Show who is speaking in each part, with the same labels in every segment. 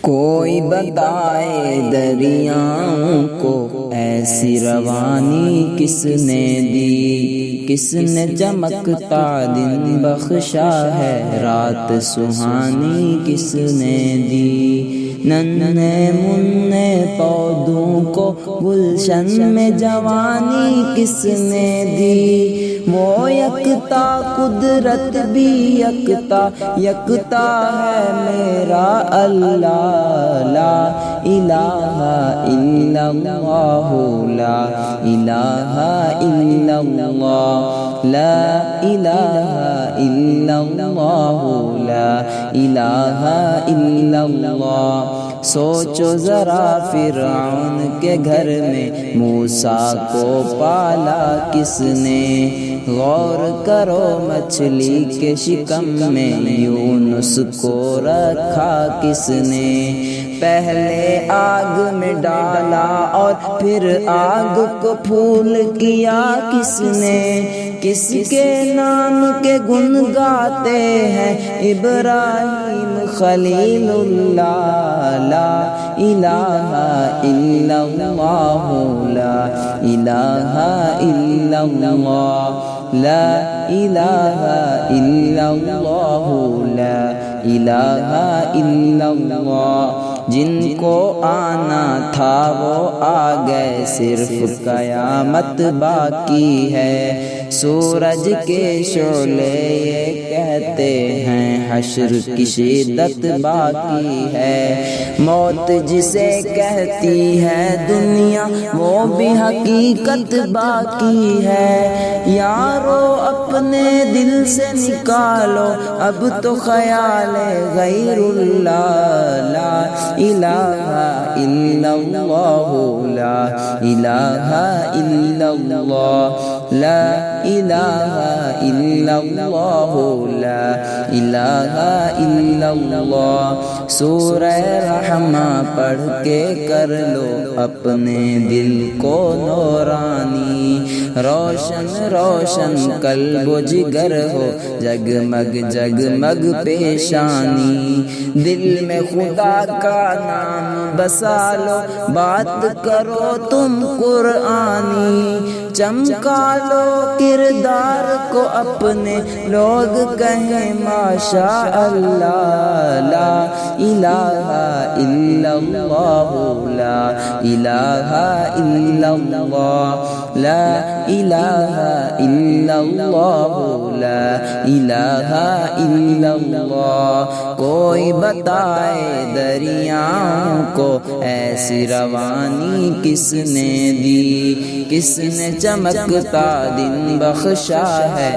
Speaker 1: کوئی بتائے دریاؤں کو ایسی روانی کس نے دی، کس نے چمکتا دن بخشا ہے رات سہانی کس نے دی، ننھے منھے پودوں کو گلشن میں جوانی کس نے دی، وہ یکتا قدرت بھی یکتا یکتا ہے میرا اللہ، لا الہ الا اللہ، لا الہ الا اللہ، لا الہ الا اللہ، لا الہ الا اللہ۔ سوچو ذرا فرعون کے گھر میں موسیٰ کو پالا کس نے، غور کرو مچھلی کے شکم میں یونس کو رکھا کس نے، پہلے آگ میں ڈالا اور پھر آگ کو پھول کیا کس نے، کس کے نام کے گن گاتے ہیں ابراہیم خلیل اللہ، لا الہ الا اللہ، لا الہ الا اللہ، لا الہ الا اللہ، لا الہ الا اللہ۔ جن کو آنا تھا وہ آ گئے، صرف قیامت باقی ہے، سورج کے شعلے یہ کہتے ہیں حشر کی شدت باقی ہے، موت جسے کہتی ہے دنیا وہ بھی حقیقت باقی ہے، یارو اپنے دل سے نکالو اب تو خیال غیر اللہ، لا الہ الا اللہ، لا الہ الا اللہ، لا الہ الا اللہ، لا الہ الا اللہ۔ سورہ رحمہ پڑھ کے کر لو اپنے دل کو نورانی، روشن روشن قلب و جگر ہو جگمگ جگمگ پیشانی، دل میں خدا کا نام بسا لو بات کرو تم قرآنی، چمکا لو کردار کو اپنے لوگ کہیں ماشاء اللہ، لا الہ الا اللہ، لا الہ الا اللہ، لا الہ الا اللہ، لا الہ الا اللہ۔ کوئی بتائے دریاؤں کو ایسی روانی کس نے دی، کس نے چمکتا دن بخشا ہے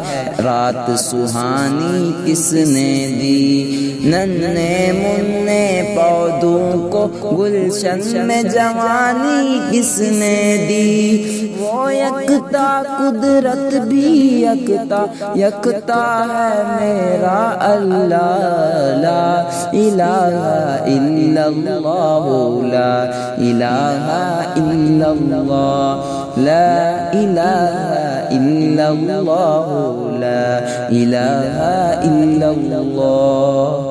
Speaker 1: رات سہانی کس نے دی، ننھے منھے پودوں کو گلشن میں جوانی کس نے دی، وہ یکتا قدرت بھی یکتا یکتا ہے میرا اللہ، لا الہ الا اللہ، لا الہ الا اللہ، لا الہ الا اللہ، لا الہ الا اللہ۔